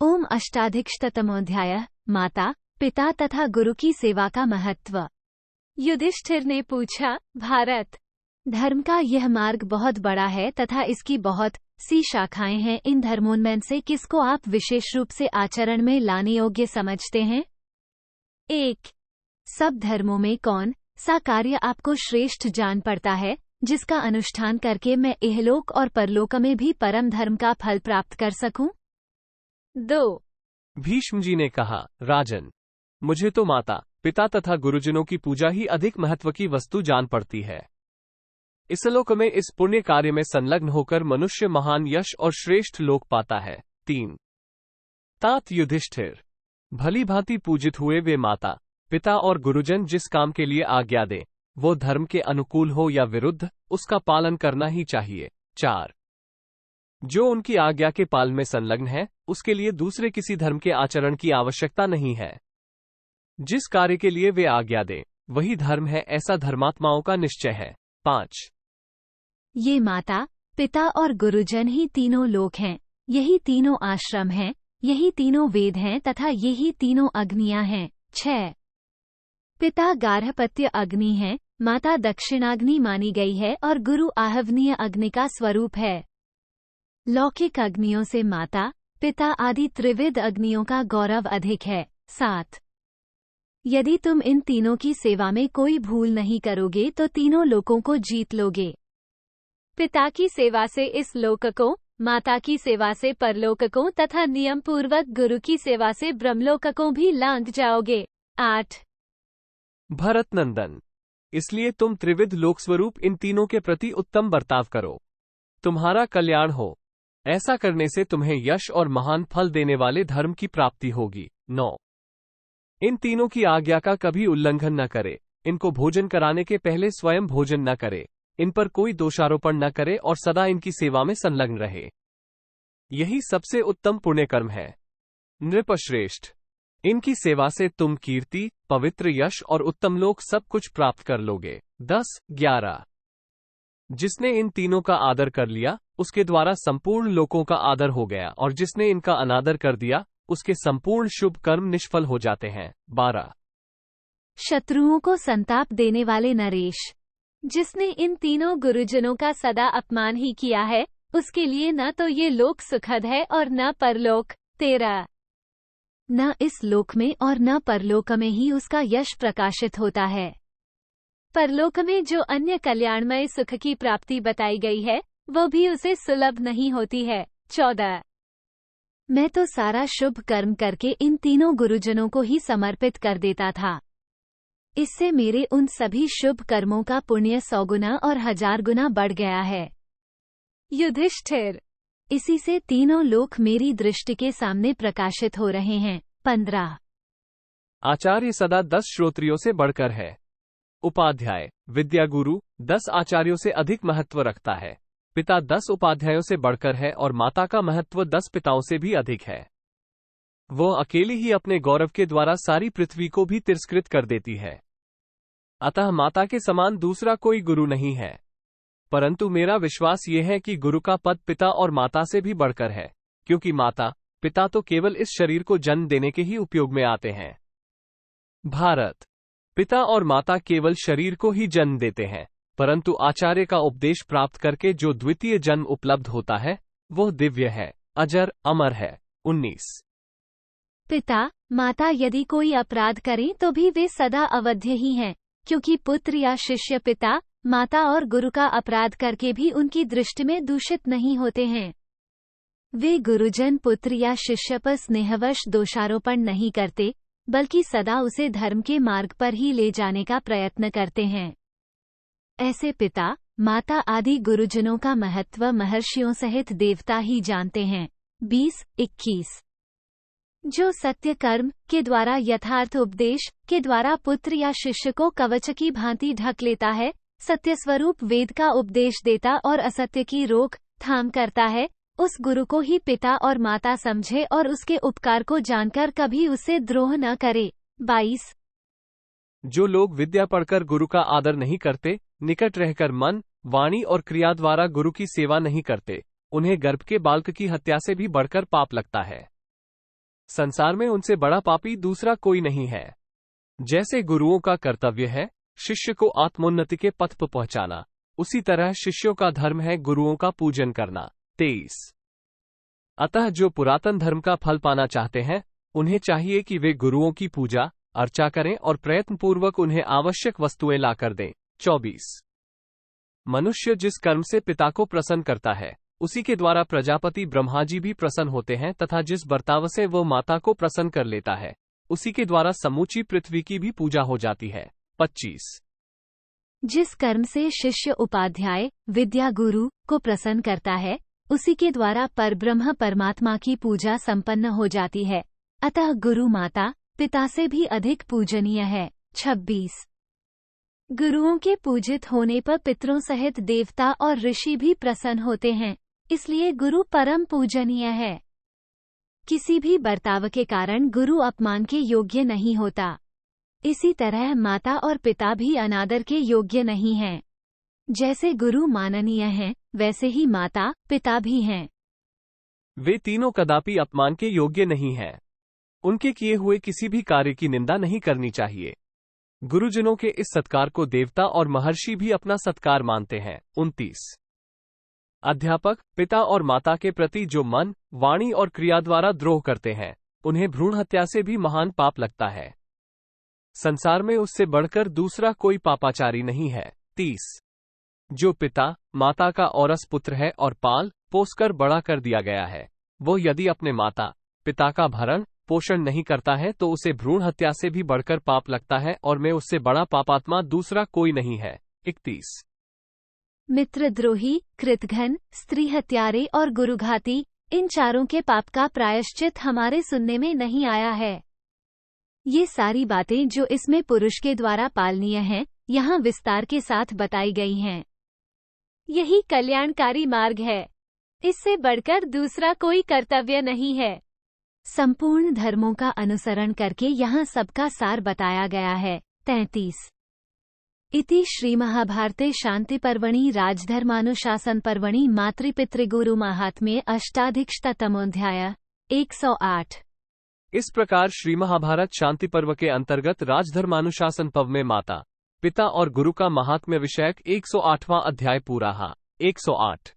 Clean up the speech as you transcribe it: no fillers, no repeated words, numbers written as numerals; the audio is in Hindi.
ओम अष्टाधिकशतमोऽध्यायः माता, पिता तथा गुरु की सेवा का महत्व। युधिष्ठिर ने पूछा, भारत, धर्म का यह मार्ग बहुत बड़ा है तथा इसकी बहुत सी शाखाएं हैं। इन धर्मों से किसको आप विशेष रूप से आचरण में लाने योग्य समझते हैं? 1. सब धर्मों में कौन सा कार्य आपको श्रेष्ठ जान पड़ता है, जिसका अनुष्ठान करके मैं इहलोक और परलोक में भी परम धर्म का फल प्राप्त कर सकूं? 2. भीष्म जी ने कहा, राजन, मुझे तो माता, पिता तथा गुरुजनों की पूजा ही अधिक महत्व की वस्तु जान पड़ती है। इस लोक में इस पुण्य कार्य में संलग्न होकर मनुष्य महान यश और श्रेष्ठ लोक पाता है। 3. तात युधिष्ठिर, भली भांति पूजित हुए वे माता, पिता और गुरुजन जिस काम के लिए आज्ञा दें, वो धर्म के अनुकूल हो या विरुद्ध, उसका पालन करना ही चाहिए। 4. जो उनकी आज्ञा के पालन में संलग्न है, उसके लिए दूसरे किसी धर्म के आचरण की आवश्यकता नहीं है। जिस कार्य के लिए वे आज्ञा दें, वही धर्म है, ऐसा धर्मात्माओं का निश्चय है। 5. ये माता, पिता और गुरुजन ही तीनों लोक हैं, यही तीनों आश्रम हैं, यही तीनों वेद हैं तथा यही तीनों अग्नियां हैं। 6. पिता गार्हपत्य अग्नि है, माता दक्षिणाग्नि मानी गई है और गुरु आहवनीय अग्नि का स्वरूप है। लौकिक अग्नियों से माता, पिता आदि त्रिविध अग्नियों का गौरव अधिक है। 7. यदि तुम इन तीनों की सेवा में कोई भूल नहीं करोगे तो तीनों लोकों को जीत लोगे। पिता की सेवा से इस लोक को, माता की सेवा से परलोक को तथा नियम पूर्वक गुरु की सेवा से ब्रह्मलोक को भी लांघ जाओगे। 8. भरत नंदन, इसलिए तुम त्रिविध लोक स्वरूप इन तीनों के प्रति उत्तम बर्ताव करो, तुम्हारा कल्याण हो। ऐसा करने से तुम्हें यश और महान फल देने वाले धर्म की प्राप्ति होगी। 9. इन तीनों की आज्ञा का कभी उल्लंघन न करे, इनको भोजन कराने के पहले स्वयं भोजन न करे, इन पर कोई दोषारोपण न करे और सदा इनकी सेवा में संलग्न रहे। यही सबसे उत्तम पुण्य कर्म है। नृपश्रेष्ठ, इनकी सेवा से तुम कीर्ति, पवित्र यश और उत्तम लोक सब कुछ प्राप्त कर लोगे। 10. 11. जिसने इन तीनों का आदर कर लिया, उसके द्वारा संपूर्ण लोकों का आदर हो गया, और जिसने इनका अनादर कर दिया, उसके संपूर्ण शुभ कर्म निष्फल हो जाते हैं। 12. शत्रुओं को संताप देने वाले नरेश, जिसने इन तीनों गुरुजनों का सदा अपमान ही किया है, उसके लिए न तो ये लोक सुखद है और न परलोक। 13. न इस लोक में और न परलोक में ही उसका यश प्रकाशित होता है। परलोक में जो अन्य कल्याणमय सुख की प्राप्ति बताई गई है, वो भी उसे सुलभ नहीं होती है। 14. मैं तो सारा शुभ कर्म करके इन तीनों गुरुजनों को ही समर्पित कर देता था। इससे मेरे उन सभी शुभ कर्मों का पुण्य 100 गुना और 1000 गुना बढ़ गया है। युधिष्ठिर, इसी से तीनों लोक मेरी दृष्टि के सामने प्रकाशित हो रहे हैं। 15. आचार्य सदा 10 श्रोत्रियों से बढ़कर है। उपाध्याय, विद्या गुरु 10 आचार्यों से अधिक महत्व रखता है। पिता 10 उपाध्यायों से बढ़कर है और माता का महत्व 10 पिताओं से भी अधिक है। वो अकेली ही अपने गौरव के द्वारा सारी पृथ्वी को भी तिरस्कृत कर देती है। अतः माता के समान दूसरा कोई गुरु नहीं है। परंतु मेरा विश्वास ये है कि गुरु का पद पिता और माता से भी बढ़कर है, क्योंकि माता, पिता तो केवल इस शरीर को जन्म देने के ही उपयोग में आते हैं। भारत, पिता और माता केवल शरीर को ही जन्म देते हैं, परंतु आचार्य का उपदेश प्राप्त करके जो द्वितीय जन्म उपलब्ध होता है, वह दिव्य है, अजर, अमर है। 19. पिता, माता यदि कोई अपराध करें तो भी वे सदा अवध्य ही हैं, क्योंकि पुत्र या शिष्य पिता, माता और गुरु का अपराध करके भी उनकी दृष्टि में दूषित नहीं होते हैं। वे गुरुजन पुत्र या शिष्य पर स्नेहवश दोषारोपण नहीं करते, बल्कि सदा उसे धर्म के मार्ग पर ही ले जाने का प्रयत्न करते हैं। ऐसे पिता, माता आदि गुरुजनों का महत्व महर्षियों सहित देवता ही जानते हैं। 20. 21. जो सत्य कर्म के द्वारा यथार्थ उपदेश के द्वारा पुत्र या शिष्य को कवच की भांति ढक लेता है, सत्य स्वरूप वेद का उपदेश देता और असत्य की रोक थाम करता है, उस गुरु को ही पिता और माता समझे और उसके उपकार को जानकर कभी उससे द्रोह न करे। 22. जो लोग विद्या पढ़कर गुरु का आदर नहीं करते, निकट रहकर मन, वाणी और क्रिया द्वारा गुरु की सेवा नहीं करते, उन्हें गर्भ के बालक की हत्या से भी बढ़कर पाप लगता है। संसार में उनसे बड़ा पापी दूसरा कोई नहीं है। जैसे गुरुओं का कर्तव्य है शिष्य को आत्मोन्नति के पथ पर पहुंचाना, उसी तरह शिष्यों का धर्म है गुरुओं का पूजन करना। 23। अतः जो पुरातन धर्म का फल पाना चाहते हैं उन्हें चाहिए कि वे गुरुओं की पूजा अर्चा करें और प्रयत्नपूर्वक उन्हें आवश्यक वस्तुएं लाकर दें। 24। मनुष्य जिस कर्म से पिता को प्रसन्न करता है उसी के द्वारा प्रजापति ब्रह्मा जी भी प्रसन्न होते हैं, तथा जिस बर्ताव से वो माता को प्रसन्न कर लेता है उसी के द्वारा समूची पृथ्वी की भी पूजा हो जाती है। 25। जिस कर्म से शिष्य उपाध्याय विद्या गुरु को प्रसन्न करता है उसी के द्वारा परब्रह्म परमात्मा की पूजा संपन्न हो जाती है, अतः गुरु माता पिता से भी अधिक पूजनीय है। 26। गुरुओं के पूजित होने पर पितरों सहित देवता और ऋषि भी प्रसन्न होते हैं, इसलिए गुरु परम पूजनीय है। किसी भी बर्ताव के कारण गुरु अपमान के योग्य नहीं होता। इसी तरह माता और पिता भी अनादर के योग्य नहीं हैं। जैसे गुरु माननीय हैं, वैसे ही माता पिता भी हैं। वे तीनों कदापि अपमान के योग्य नहीं हैं। उनके किए हुए किसी भी कार्य की निंदा नहीं करनी चाहिए। गुरुजनों के इस सत्कार को देवता और महर्षि भी अपना सत्कार मानते हैं। 29। अध्यापक पिता और माता के प्रति जो मन, वाणी और क्रिया द्वारा द्रोह करते हैं उन्हें भ्रूण हत्या से भी महान पाप लगता है। संसार में उससे बढ़कर दूसरा कोई पापाचारी नहीं है। 30। जो पिता माता का औरस पुत्र है और पाल पोसकर बड़ा कर दिया गया है, वो यदि अपने माता पिता का भरण पोषण नहीं करता है तो उसे भ्रूण हत्या से भी बढ़कर पाप लगता है, और मैं उससे बड़ा पापात्मा दूसरा कोई नहीं है। 31। मित्रद्रोही, कृतघ्न, स्त्री हत्यारे और गुरुघाती, इन चारों के पाप का प्रायश्चित हमारे सुनने में नहीं आया है। ये सारी बातें जो इसमें पुरुष के द्वारा पालनीय हैं, यहाँ विस्तार के साथ बताई गई हैं। यही कल्याणकारी मार्ग है। इससे बढ़कर दूसरा कोई कर्तव्य नहीं है। संपूर्ण धर्मों का अनुसरण करके यहाँ सबका सार बताया गया है। 33। इति श्रीमहाभारते शान्तिपर्वणि राजधर्मानुशासनपर्वणि मातृपितृगुरु महात्म्ये अष्टाधिकशतमोऽध्याय 108। इस प्रकार श्रीमहाभारत शांति पर्व के अंतर्गत राजधर्मानुशासन पर्व में माता पिता और गुरु का महात्म्य विषयक 108वां अध्याय पूरा। 108।